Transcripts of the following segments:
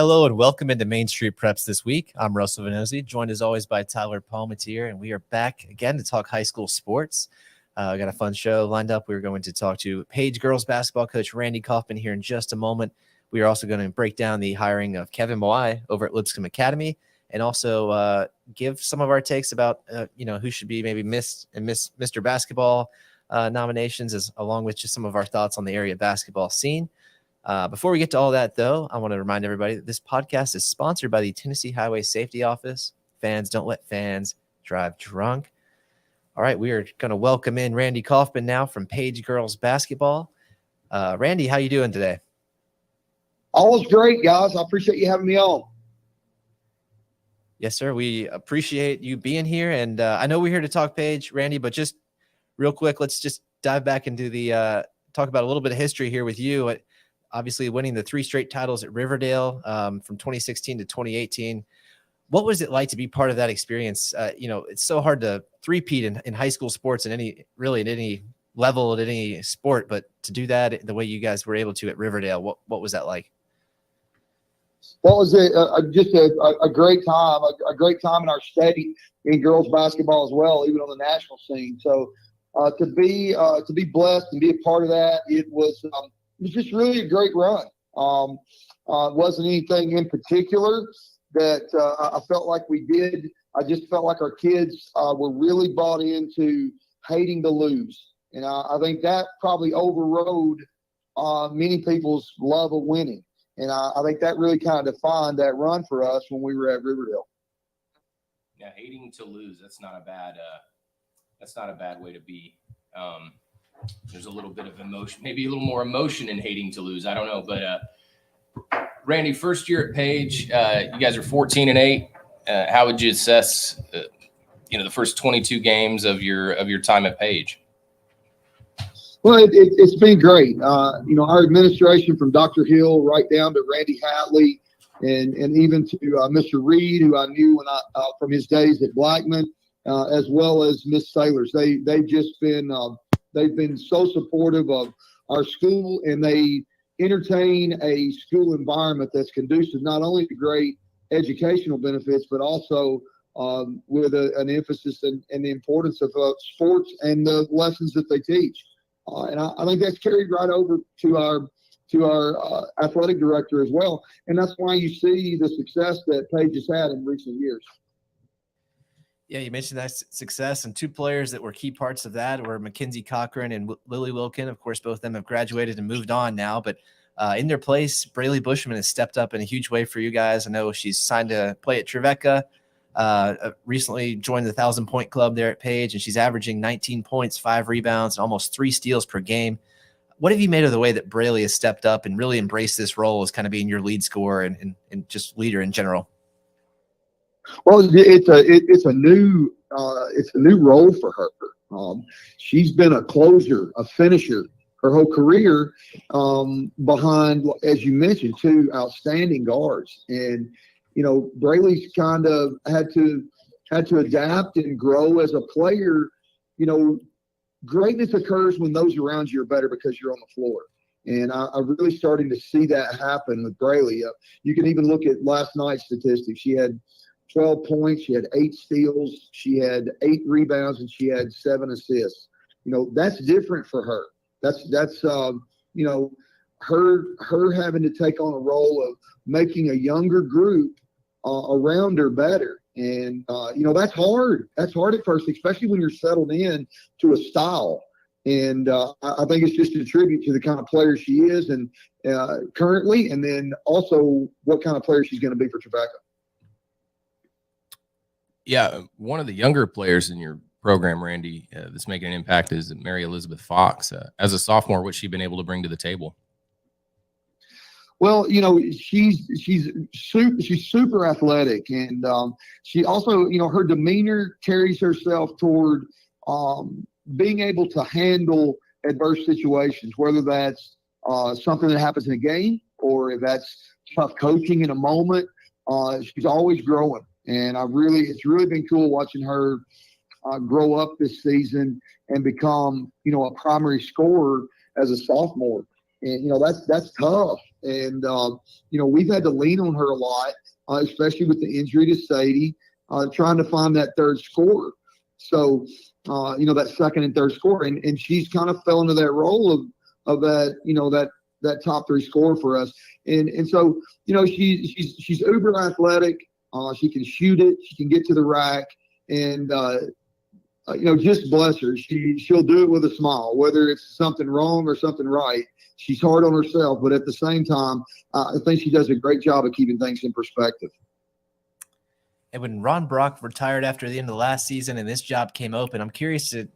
Hello and welcome into Main Street Preps this week. I'm Russell Venozzi, joined as always by Tyler Palmatier, and we are back again to talk high school sports. I got a fun show lined up. We're going to talk to Page girls basketball coach Randy Coffman here in just a moment. We are also going to break down the hiring of Kevin Moai over at Lipscomb Academy, and also give some of our takes about who should be maybe Mr. Basketball nominations, along with just some of our thoughts on the area basketball scene. Before we get to all that, though, I want to remind everybody that this podcast is sponsored by the Tennessee Highway Safety Office. Fans don't let fans drive drunk. All right, we are going to welcome in Randy Coffman now from Page Girls Basketball. Randy, how you doing today? All is great, guys. I appreciate you having me on. Yes, sir. We appreciate you being here. And I know we're here to talk Page, Randy, but just real quick, let's just dive back into the talk about a little bit of history here with you. Obviously winning the 3 straight titles at Riverdale from 2016 to 2018. What was it like to be part of that experience? It's so hard to three-peat in high school sports at any level, at any sport, but to do that the way you guys were able to at Riverdale, what was that like? Well, it was just a great time, a great time in our state in girls basketball as well, even on the national scene. So to be blessed and be a part of that, it was just really a great run. It wasn't anything in particular that I felt like we did. I just felt like our kids were really bought into hating to lose. And I think that probably overrode many people's love of winning. And I think that really kind of defined that run for us when we were at Riverdale. Yeah, hating to lose, that's not a bad way to be. There's a little bit of emotion, maybe a little more emotion in hating to lose. I don't know, but Randy, first year at Page, you guys are 14-8. How would you assess, the first 22 games of your time at Page? Well, it's been great. Our administration from Dr. Hill right down to Randy Hatley and even to Mr. Reed, who I knew from his days at Blackman, as well as Miss Sailors. They've just been they've been so supportive of our school, and they entertain a school environment that's conducive not only to great educational benefits, but also with an emphasis and the importance of sports and the lessons that they teach. And I think that's carried right over to our athletic director as well. And that's why you see the success that Page has had in recent years. Yeah, you mentioned that success, and 2 players that were key parts of that were Mackenzie Cochran and Lily Wilkin. Of course, both of them have graduated and moved on now, but in their place, Braley Bushman has stepped up in a huge way for you guys. I know she's signed to play at Trevecca, recently joined the 1,000-point club there at Page, and she's averaging 19 points, 5 rebounds, and almost 3 steals per game. What have you made of the way that Braley has stepped up and really embraced this role as kind of being your lead scorer and just leader in general? Well, it's a new role for her. She's been a closer, a finisher her whole career, behind, as you mentioned, 2 outstanding guards. And Braley's kind of had to adapt and grow as a player. Greatness occurs when those around you are better because you're on the floor. And I'm really starting to see that happen with Braley. You can even look at last night's statistics. She had 12 points, she had 8 steals, she had 8 rebounds, and she had 7 assists. That's different for her. That's her having to take on a role of making a younger group around her better. And, that's hard. That's hard at first, especially when you're settled in to a style. And I think it's just a tribute to the kind of player she is and currently, and then also what kind of player she's going to be for Trevecca. Yeah, one of the younger players in your program, Randy, that's making an impact is Mary Elizabeth Fox. As a sophomore, what's she been able to bring to the table? Well, she's super athletic, and she also, her demeanor carries herself toward being able to handle adverse situations, whether that's something that happens in a game or if that's tough coaching in a moment. She's always growing, and it's really been cool watching her grow up this season and become, a primary scorer as a sophomore. And, that's tough. And, we've had to lean on her a lot, especially with the injury to Sadie, trying to find that third scorer. So, that second and third scorer. And she's kind of fell into that role of that, that top three scorer for us. And so, she's uber athletic. She can shoot it. She can get to the rack. And, just bless her. She'll do it with a smile, whether it's something wrong or something right. She's hard on herself, but at the same time, I think she does a great job of keeping things in perspective. And when Ron Brock retired after the end of the last season and this job came open, I'm curious to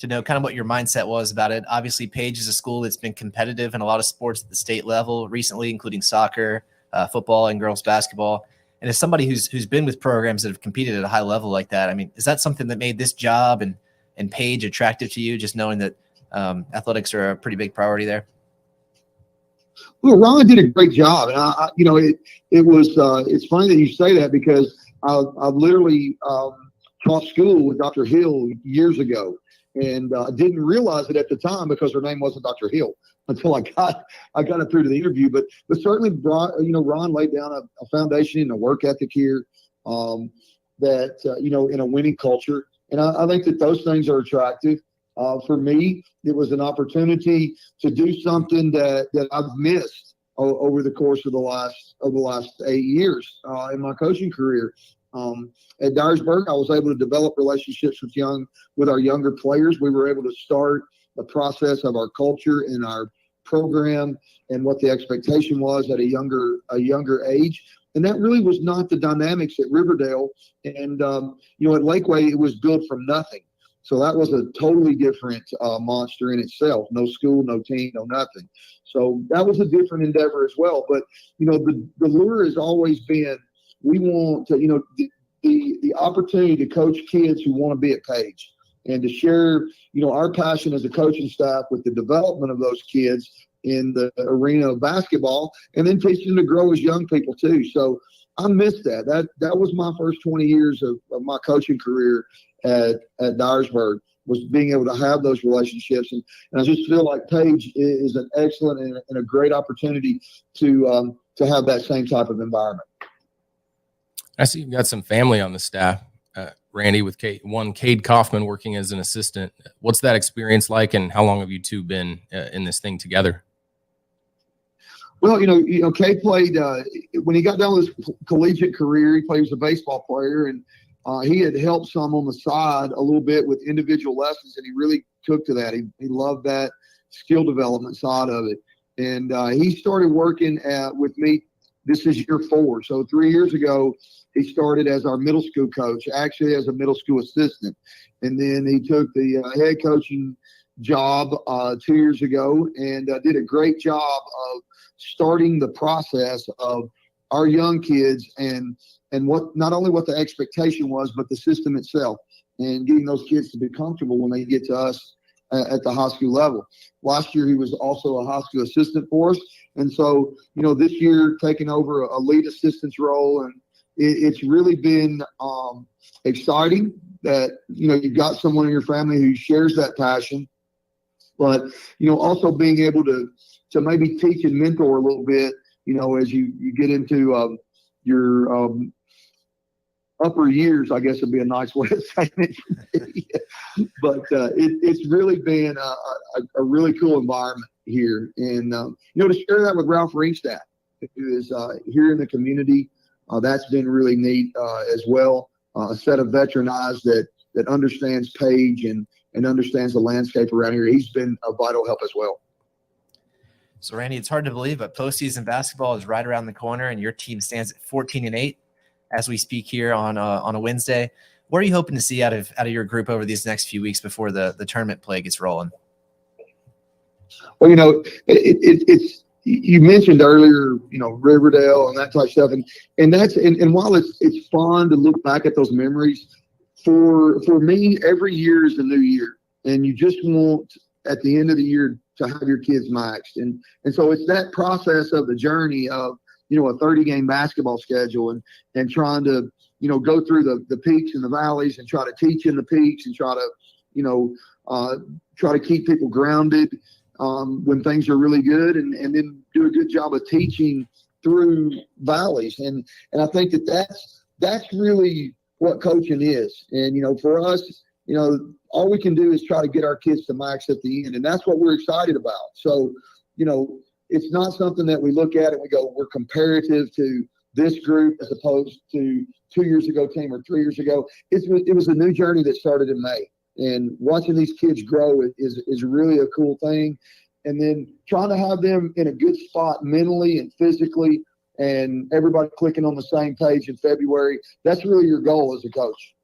know kind of what your mindset was about it. Obviously, Page is a school that's been competitive in a lot of sports at the state level recently, including soccer, football, and girls basketball. And as somebody who's been with programs that have competed at a high level like that, I mean, is that something that made this job and Page attractive to you, just knowing that athletics are a pretty big priority there? Well, Ron did a great job. And it's funny that you say that because I've literally taught school with Dr. Hill years ago, and I didn't realize it at the time because her name wasn't Dr. Hill until I got it through to the interview. But certainly, Ron laid down a foundation and a work ethic here that in a winning culture, and I think that those things are attractive. For me, it was an opportunity to do something that I've missed over the course of the last 8 years in my coaching career. At Dyersburg, I was able to develop relationships with our younger players. We were able to start the process of our culture and our program and what the expectation was at a younger age. And that really was not the dynamics at Riverdale. And, at Lakeway, it was built from nothing. So that was a totally different monster in itself. No school, no team, no nothing. So that was a different endeavor as well. But, the lure has always been, we want to, the opportunity to coach kids who want to be at Page and to share, our passion as a coaching staff with the development of those kids in the arena of basketball, and then teach them to grow as young people too. So I missed that. That was my first 20 years of my coaching career at Dyersburg, was being able to have those relationships. And I just feel like Page is an excellent and a great opportunity to have that same type of environment. I see you've got some family on the staff, Randy, with Cade Coffman working as an assistant. What's that experience like, and how long have you two been in this thing together? Well, Cade played when he got done with his collegiate career. He played as a baseball player, and he had helped some on the side a little bit with individual lessons, and he really took to that. He loved that skill development side of it, and he started working with me. This is year 4, so 3 years ago he started as our middle school coach, actually as a middle school assistant, and then he took the head coaching job 2 years ago and did a great job of starting the process of our young kids and what not only what the expectation was, but the system itself, and getting those kids to be comfortable when they get to us at the high school level. Last year, he was also a high school assistant for us. And so, this year taking over a lead assistant's role, and it's really been exciting that, you've got someone in your family who shares that passion, but, also being able to maybe teach and mentor a little bit, as you get into your upper years, I guess would be a nice way of saying it. But it's really been a really cool environment here. And, to share that with Ralph Ringstadt, who is here in the community, that's been really neat as well. A set of veteran eyes that understands Page and understands the landscape around here. He's been a vital help as well. So, Randy, it's hard to believe, but postseason basketball is right around the corner, and your team stands at 14-8 as we speak here on a Wednesday. What are you hoping to see out of your group over these next few weeks before the tournament play gets rolling? Well, it's you mentioned earlier, Riverdale and that type of stuff, and while it's fun to look back at those memories, for me, every year is a new year, and you just want at the end of the year to have your kids maxed, and so it's that process of the journey of a 30-game basketball schedule and trying to go through the peaks and the valleys and try to teach in the peaks and try to keep people grounded when things are really good, and then do a good job of teaching through valleys. And I think that's really what coaching is. And, for us, all we can do is try to get our kids to max at the end. And that's what we're excited about. So, it's not something that we look at and we go, we're comparative to this group as opposed to 2 years ago team or 3 years ago. It was a new journey that started in May. And watching these kids grow is really a cool thing. And then trying to have them in a good spot mentally and physically, and everybody clicking on the same page in February. That's really your goal as a coach.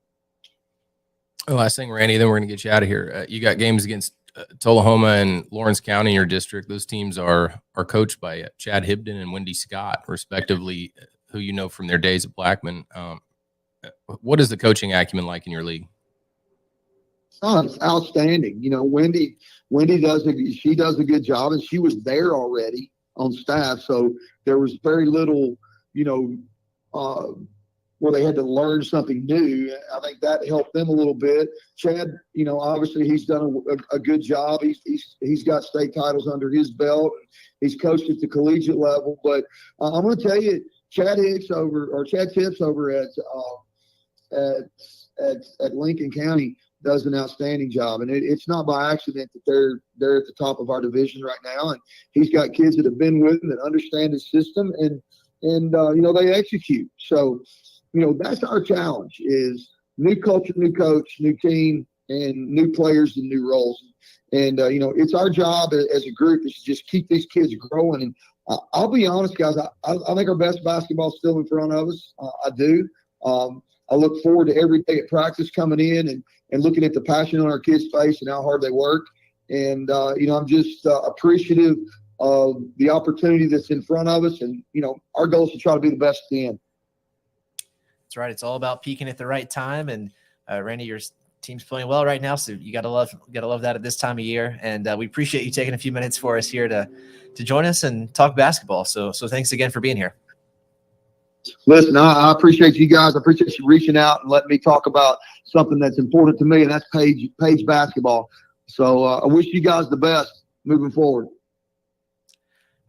Last thing, Randy, then we're going to get you out of here. You got games against Tullahoma and Lawrence County in your district. Those teams are coached by Chad Hibden and Wendy Scott, respectively, who you know from their days at Blackman. What is the coaching acumen like in your league? Oh, it's outstanding. Wendy does a good job, and she was there already on staff, so there was very little, where they had to learn something new. I think that helped them a little bit. Chad, obviously he's done a good job. He's got state titles under his belt. He's coached at the collegiate level. But I'm going to tell you, Chad Tips over at Lincoln County does an outstanding job, and it's not by accident that they're at the top of our division right now. And he's got kids that have been with him that understand his system, and they execute. So. That's our challenge: is new culture, new coach, new team, and new players and new roles. And it's our job as a group is to just keep these kids growing. And I'll be honest, guys, I think our best basketball is still in front of us. I do. I look forward to every day at practice coming in and looking at the passion on our kids' face and how hard they work. And I'm just appreciative of the opportunity that's in front of us. And our goal is to try to be the best at the end. That's right. It's all about peaking at the right time. And Randy, your team's playing well right now, so you gotta love that at this time of year. And we appreciate you taking a few minutes for us here to join us and talk basketball. So thanks again for being here. Listen, I appreciate you guys. I appreciate you reaching out and letting me talk about something that's important to me, and that's Page basketball. So I wish you guys the best moving forward.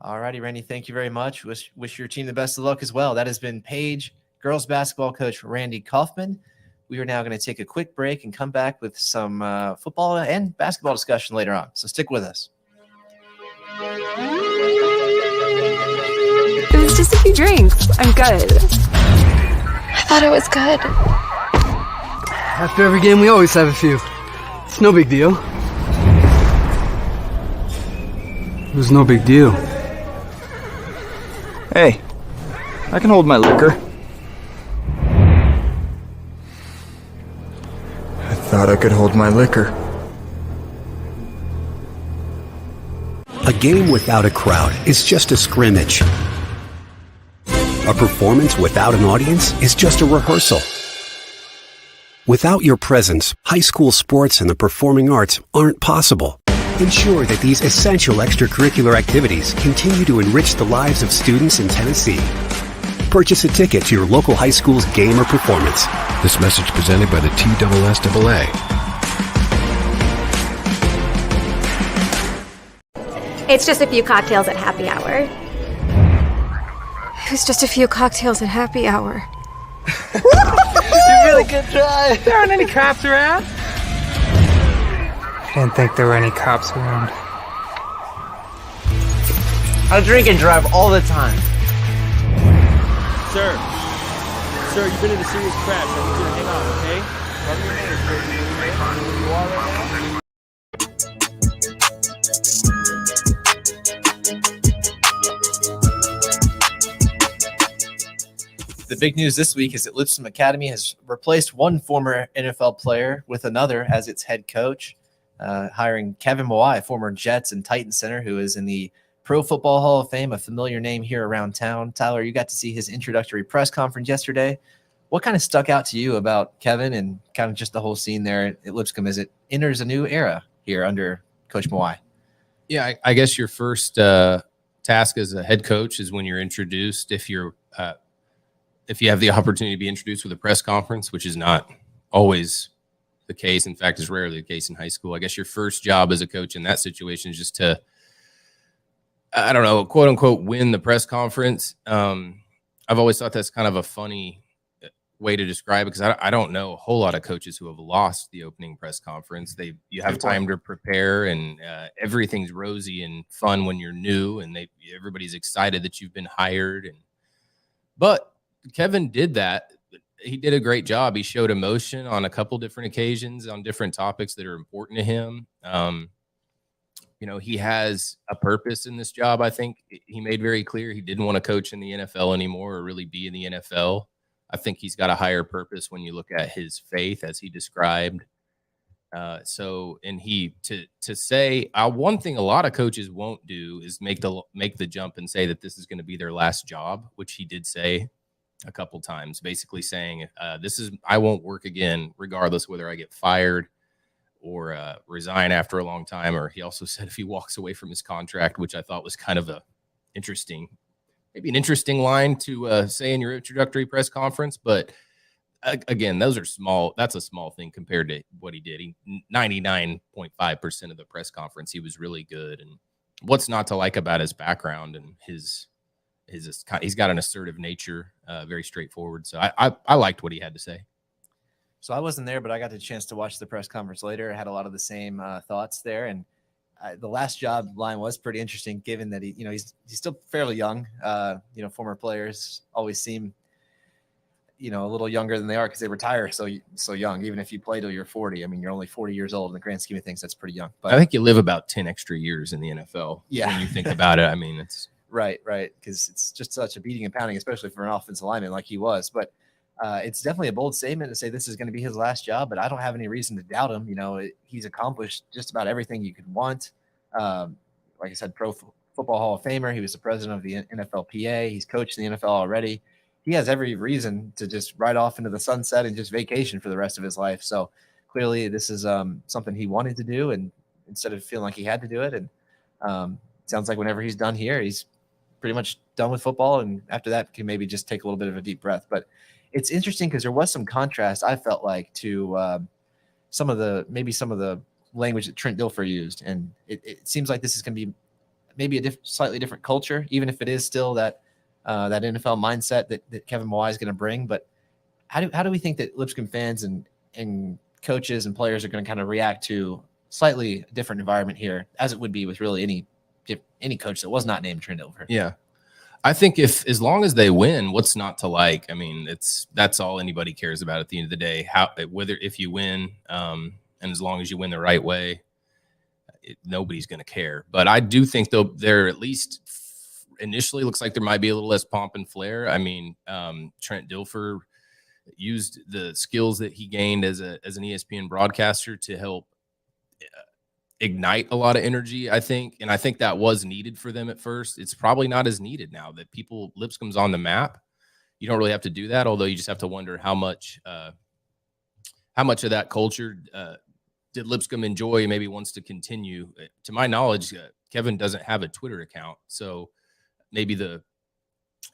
All righty, Randy. Thank you very much. Wish your team the best of luck as well. That has been Page girls basketball coach Randy Coffman. We are now going to take a quick break and come back with some football and basketball discussion later on. So stick with us. It was just a few drinks. I'm good. I thought it was good. After every game, we always have a few. It's no big deal. It was no big deal. Hey, I can hold my liquor. I thought I could hold my liquor. A game without a crowd is just a scrimmage. A performance without an audience is just a rehearsal. Without your presence, high school sports and the performing arts aren't possible. Ensure that these essential extracurricular activities continue to enrich the lives of students in Tennessee. Purchase a ticket to your local high school's game or performance. This message presented by the TSSAA. It's just a few cocktails at happy hour. It was just a few cocktails at happy hour. You really good try. There aren't any cops around. Didn't think there were any cops around. I drink and drive all the time. Sir, you've been in a serious crash. I need you to hang on, okay? Rub your hands, where you are right now. The big news this week is that Lipscomb Academy has replaced one former NFL player with another as its head coach, hiring Kevin Mawai, former Jets and Titans center, who is in the Pro Football Hall of Fame, a familiar name here around town. Tyler, you got to see his introductory press conference yesterday. What kind of stuck out to you about Kevin and kind of just the whole scene there at Lipscomb as it enters a new era here under Coach Mawai? Yeah, I guess your first task as a head coach is when you're introduced, if you have the opportunity to be introduced with a press conference, which is not always the case. In fact, it's rarely the case in high school. I guess your first job as a coach in that situation is just to I don't know, quote unquote, win the press conference. I've always thought that's kind of a funny way to describe it, because I don't know a whole lot of coaches who have lost the opening press conference. You have time to prepare, and everything's rosy and fun when you're new, and everybody's excited that you've been hired. But Kevin did that. He did a great job. He showed emotion on a couple different occasions on different topics that are important to him. He has a purpose in this job. I think he made very clear he didn't want to coach in the NFL anymore or really be in the NFL. I think he's got a higher purpose when you look at his faith, as he described. One thing a lot of coaches won't do is make the jump and say that this is going to be their last job, which he did say a couple times, basically saying, I won't work again, regardless whether I get fired or resign after a long time. Or he also said if he walks away from his contract, which I thought was kind of maybe an interesting line to say in your introductory press conference. But again, those are small. That's a small thing compared to what he did. 99.5% of the press conference, he was really good. And what's not to like about his background and he's got an assertive nature, very straightforward. So I liked what he had to say. So I wasn't there, but I got the chance to watch the press conference later. I had a lot of the same thoughts there. And the last job line was pretty interesting, given that he's still fairly young. Former players always seem, a little younger than they are because they retire so young. Even if you play till you're 40, I mean, you're only 40 years old in the grand scheme of things. That's pretty young. But I think you live about 10 extra years in the NFL. Yeah. When you think about it, I mean, it's right. Because it's just such a beating and pounding, especially for an offensive lineman like he was. But it's definitely a bold statement to say this is going to be his last job, but I don't have any reason to doubt him. He's accomplished just about everything you could want. Like I said, Pro Football Hall of Famer. He was the president of the NFLPA. He's coached in the NFL already. He has every reason to just ride off into the sunset and just vacation for the rest of his life. So clearly this is something he wanted to do, and instead of feeling like he had to do it. And sounds like whenever he's done here, he's pretty much done with football. And after that, can maybe just take a little bit of a deep breath. But it's interesting because there was some contrast, I felt like, to some of the language that Trent Dilfer used. And it seems like this is going to be maybe a slightly different culture, even if it is still that NFL mindset that Kevin Mawae is going to bring. But how do we think that Lipscomb fans and coaches and players are going to kind of react to slightly different environment here, as it would be with really any coach that was not named Trent Dilfer? Yeah. I think as long as they win, what's not to like? I mean, that's all anybody cares about at the end of the day. If you win, and as long as you win the right way, nobody's going to care. But I do think they're at least initially looks like there might be a little less pomp and flair. I mean, Trent Dilfer used the skills that he gained as an ESPN broadcaster to help ignite a lot of energy, I think. And I think that was needed for them at first. It's probably not as needed now that Lipscomb's on the map. You don't really have to do that, although you just have to wonder how much of that culture did Lipscomb enjoy, maybe wants to continue. To my knowledge, Kevin doesn't have a Twitter account, so maybe the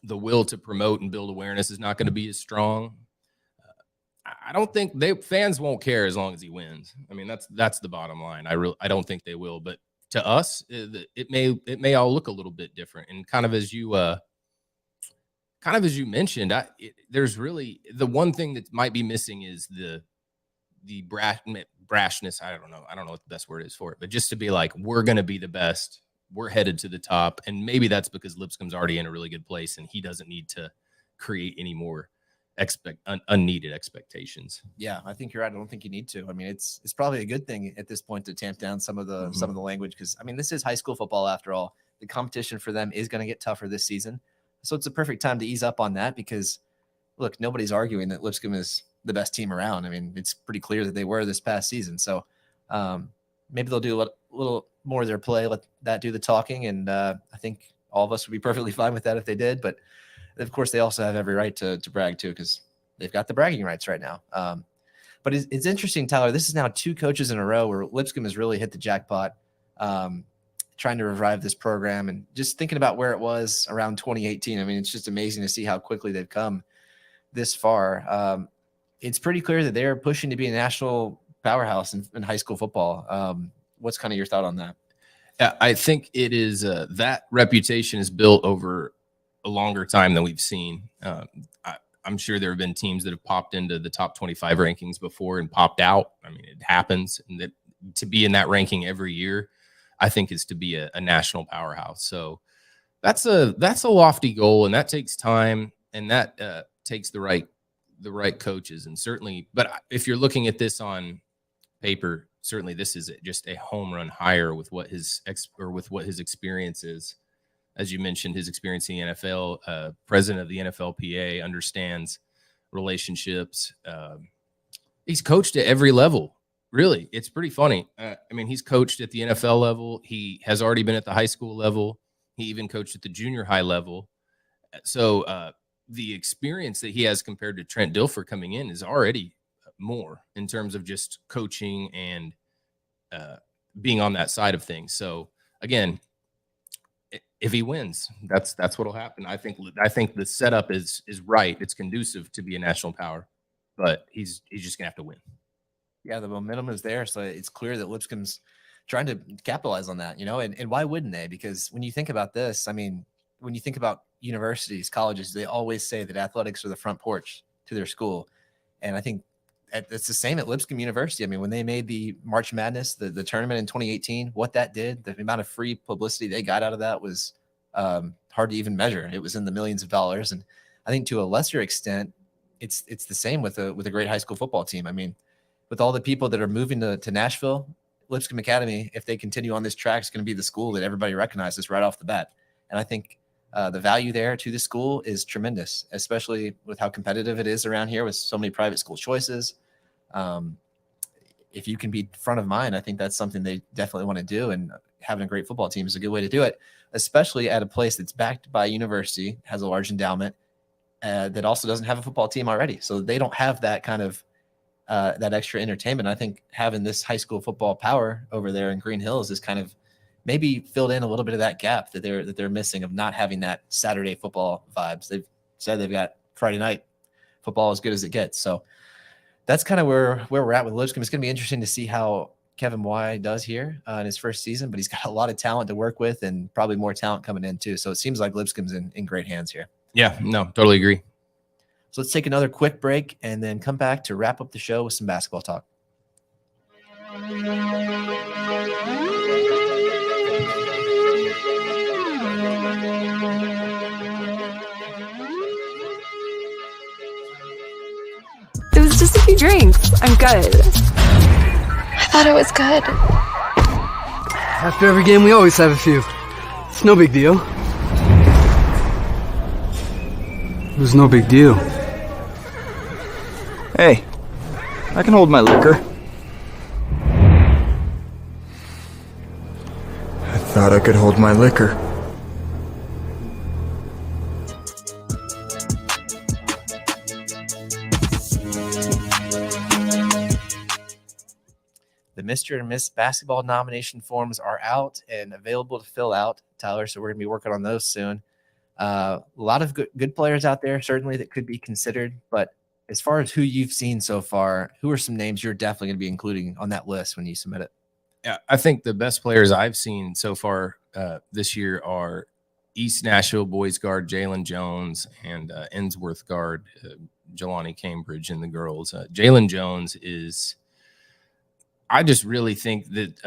will to promote and build awareness is not going to be as strong. I don't think fans won't care as long as he wins. I mean, that's the bottom line. I don't think they will, but to us, it may all look a little bit different. And kind of as you mentioned, there's really the one thing that might be missing is the brashness. I don't know what the best word is for it, but just to be like, we're going to be the best. We're headed to the top. And maybe that's because Lipscomb's already in a really good place and he doesn't need to create any more unneeded expectations. Yeah, I think you're right. I don't think you need to. I mean, it's probably a good thing at this point to tamp down some of the language, because I mean, this is high school football after all. The competition for them is going to get tougher this season, so it's a perfect time to ease up on that. Because look, nobody's arguing that Lipscomb is the best team around. I mean, it's pretty clear that they were this past season. So maybe they'll do a little more of their play, let that do the talking, and I think all of us would be perfectly fine with that if they did. But of course, they also have every right to brag too, because they've got the bragging rights right now. But it's interesting, Tyler. This is now 2 coaches in a row where Lipscomb has really hit the jackpot, trying to revive this program. And just thinking about where it was around 2018, I mean, it's just amazing to see how quickly they've come this far. It's pretty clear that they're pushing to be a national powerhouse in high school football. What's kind of your thought on that? I think it is that reputation is built over a longer time than we've seen. I'm sure there have been teams that have popped into the top 25 rankings before and popped out. I mean, it happens, and that to be in that ranking every year, I think is to be a national powerhouse. So that's a lofty goal, and that takes time, and that takes the right coaches, and certainly. But if you're looking at this on paper, certainly this is just a home run hire with what his experience is. As you mentioned, his experience in the NFL, president of the NFLPA, understands relationships. He's coached at every level. Really, it's pretty funny. I mean, he's coached at the NFL level. He has already been at the high school level. He even coached at the junior high level. So the experience that he has compared to Trent Dilfer coming in is already more in terms of just coaching and being on that side of things. So again, if he wins, that's what'll happen. I think the setup is right. It's conducive to be a national power, but he's just gonna have to win. Yeah, the momentum is there, so it's clear that Lipscomb's trying to capitalize on that, and why wouldn't they? Because when you think about this, I mean, when you think about universities, colleges, they always say that athletics are the front porch to their school, and I think it's the same at Lipscomb University. I mean, when they made the March Madness, the tournament in 2018, what that did, the amount of free publicity they got out of that was hard to even measure. It was in the millions of dollars. And I think to a lesser extent, it's the same with a great high school football team. I mean, with all the people that are moving to Nashville, Lipscomb Academy, if they continue on this track, is going to be the school that everybody recognizes right off the bat. And I think the value there to the school is tremendous, especially with how competitive it is around here with so many private school choices. If you can be front of mind, I think that's something they definitely want to do. And having a great football team is a good way to do it, especially at a place that's backed by a university, has a large endowment, that also doesn't have a football team already. So they don't have that kind of that extra entertainment. I think having this high school football power over there in Green Hills is kind of maybe filled in a little bit of that gap that they're missing of not having that Saturday football vibes. They've said they've got Friday night football as good as it gets. So that's kind of where we're at with Lipscomb. It's going to be interesting to see how Kevin Y does here in his first season, but he's got a lot of talent to work with and probably more talent coming in too. So it seems like Lipscomb's in great hands here. Yeah, no, totally agree. So let's take another quick break and then come back to wrap up the show with some basketball talk. It was just a few drinks. I'm good. I thought it was good. After every game, we always have a few. It's no big deal. It was no big deal. Hey, I can hold my liquor. I thought I could hold my liquor. The Mr. and Miss Basketball nomination forms are out and available to fill out, Tyler, so we're going to be working on those soon. A lot of good players out there, certainly, that could be considered, but as far as who you've seen so far, who are some names you're definitely going to be including on that list when you submit it? Yeah, I think the best players I've seen so far this year are East Nashville boys guard Jalen Jones and Ensworth guard Jelani Cambridge in the girls. Jalen Jones is – I just really think that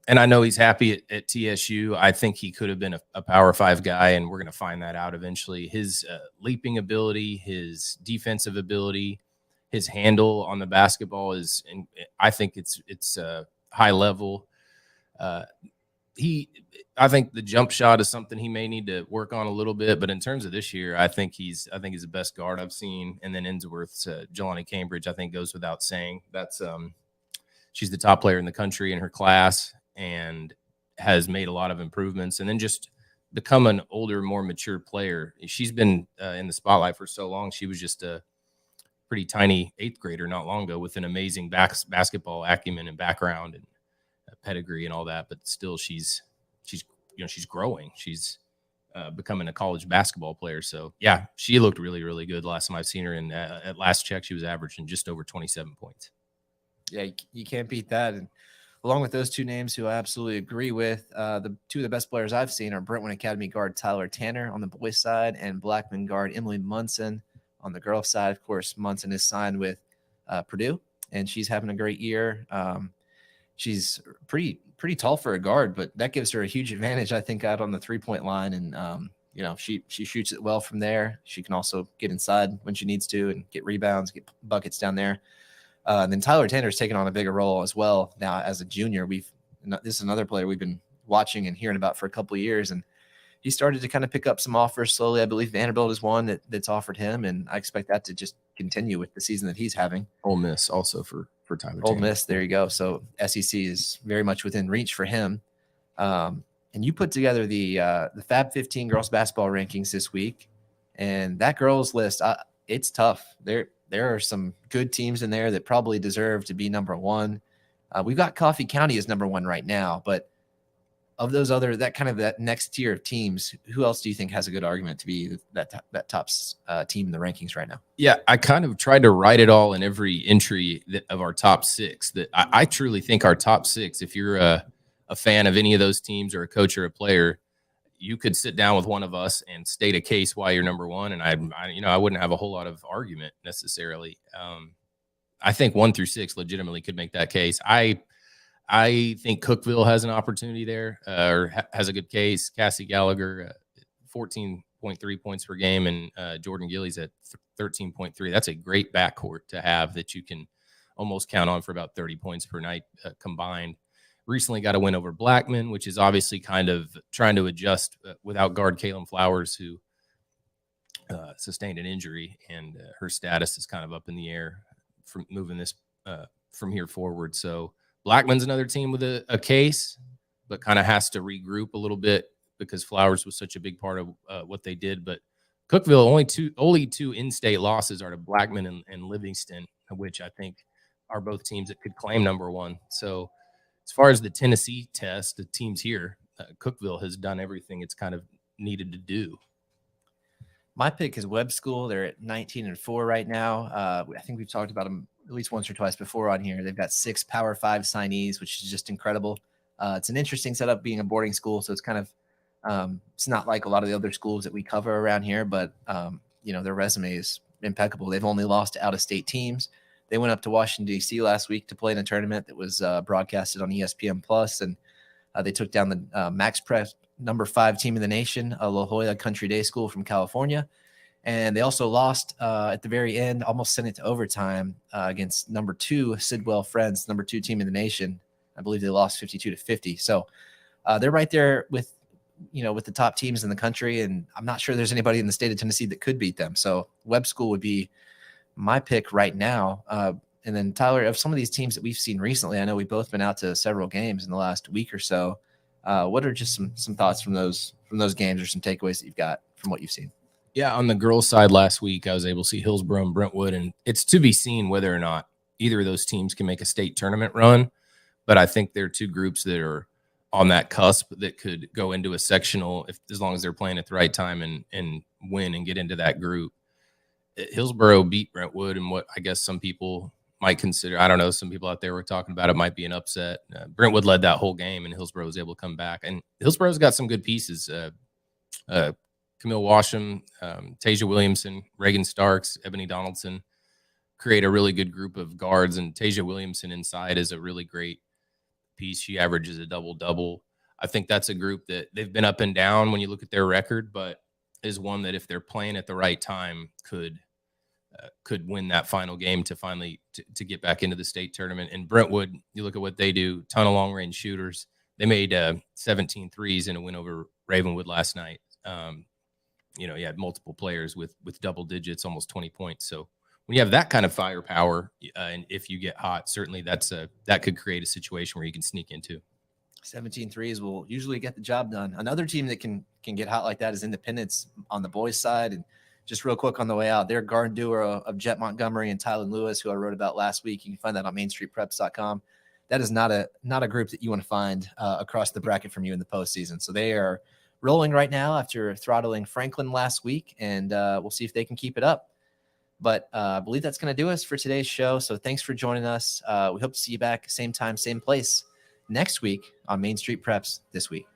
and I know he's happy at TSU. I think he could have been a Power 5 guy, and we're going to find that out eventually. His leaping ability, his defensive ability, his handle on the basketball is – I think it's high level. I think the jump shot is something he may need to work on a little bit, but in terms of this year, I think he's the best guard I've seen. And then Ensworth's Jelani Cambridge, I think, goes without saying. That's she's the top player in the country in her class and has made a lot of improvements, and then just become an older, more mature player. She's been in the spotlight for so long. She was just a pretty tiny 8th grader not long ago with an amazing basketball acumen and background and pedigree and all that, but still she's growing. She's becoming a college basketball player. So yeah, she looked really, really good last time I've seen her. And at last check, she was averaging just over 27 points. Yeah, you can't beat that. And along with those two names who I absolutely agree with, the two of the best players I've seen are Brentwood Academy guard Tyler Tanner on the boys' side and Blackman guard Emily Munson on the girls' side. Of course, Munson is signed with Purdue, and she's having a great year. She's pretty tall for a guard, but that gives her a huge advantage, I think, out on the 3-point line. And she shoots it well from there. She can also get inside when she needs to and get rebounds, get buckets down there. And then Tyler Tanner's taken on a bigger role as well now as a junior. This is another player we've been watching and hearing about for a couple of years, and he started to kind of pick up some offers slowly. I believe Vanderbilt is one that's offered him, and I expect that to just continue with the season that he's having. Ole Miss also for Tyler Ole Tanner. Miss, there you go. So SEC is very much within reach for him. And you put together the Fab 15 girls basketball rankings this week, and that girls list, it's tough. There are some good teams in there that probably deserve to be number one. We've got Coffee County as number one right now, but of those that next tier of teams, who else do you think has a good argument to be that top team in the rankings right now? Yeah, I kind of tried to write it all in every entry of our top six. That I truly think our top six, if you're a fan of any of those teams or a coach or a player, you could sit down with one of us and state a case why you're number one, and I wouldn't have a whole lot of argument necessarily. I think 1 through 6 legitimately could make that case. I think Cookeville has an opportunity there, or has a good case. Cassie Gallagher, 14.3 points per game, and Jordan Gillies at 13.3. That's a great backcourt to have that you can almost count on for about 30 points per night combined. Recently got a win over Blackman, which is obviously kind of trying to adjust without guard Kaylin Flowers, who sustained an injury, and her status is kind of up in the air from moving this from here forward. So Blackman's another team with a case, but kind of has to regroup a little bit because Flowers was such a big part of what they did. But Cookeville, only two in-state losses are to Blackman and Livingston, which I think are both teams that could claim number one. So as far as the Tennessee test, the teams here, Cookeville has done everything it's kind of needed to do. My pick is Webb School. They're at 19-4 right now. I think we've talked about them at least once or twice before on here. They've got 6 Power 5 signees, which is just incredible. It's an interesting setup being a boarding school, so it's kind of it's not like a lot of the other schools that we cover around here, but their resume is impeccable. They've only lost to out-of-state teams. They went up to Washington, D.C. last week to play in a tournament that was broadcasted on ESPN Plus, and they took down the Max Prep number 5 team in the nation, La Jolla Country Day School from California. And they also lost at the very end, almost sent it to overtime against number 2 Sidwell Friends, number 2 team in the nation. I believe they lost 52-50. So they're right there with the top teams in the country, and I'm not sure there's anybody in the state of Tennessee that could beat them. So Webb School would be my pick right now. And then Tyler, of some of these teams that we've seen recently, I know we've both been out to several games in the last week or so. What are just some thoughts from those games, or some takeaways that you've got from what you've seen? Yeah, on the girls' side last week, I was able to see Hillsborough and Brentwood, and it's to be seen whether or not either of those teams can make a state tournament run. But I think there are two groups that are on that cusp that could go into a sectional as long as they're playing at the right time and win and get into that group. Hillsborough beat Brentwood, and what I guess some people might consider, I don't know, some people out there were talking about it might be an upset. Brentwood led that whole game, and Hillsborough was able to come back. And Hillsborough's got some good pieces. Camille Washam, Tasia Williamson, Reagan Starks, Ebony Donaldson create a really good group of guards, and Tasia Williamson inside is a really great piece. She averages a double-double. I think that's a group that they've been up and down when you look at their record, but is one that if they're playing at the right time could win that final game to finally to get back into the state tournament. And Brentwood, you look at what they do, ton of long-range shooters. They made 17 threes in a win over Ravenwood last night. You had multiple players with double digits, almost 20 points. So when you have that kind of firepower, and if you get hot, certainly that could create a situation where you can sneak into. 17 threes will usually get the job done. Another team that can get hot like that is Independence on the boys' side. And just real quick on the way out, their guard duo of Jet Montgomery and Tylen Lewis, who I wrote about last week. You can find that on mainstreetpreps.com. That is not a group that you want to find across the bracket from you in the postseason. So they are rolling right now after throttling Franklin last week, and we'll see if they can keep it up. But I believe that's going to do us for today's show. So thanks for joining us. We hope to see you back same time, same place next week on Main Street Preps This Week.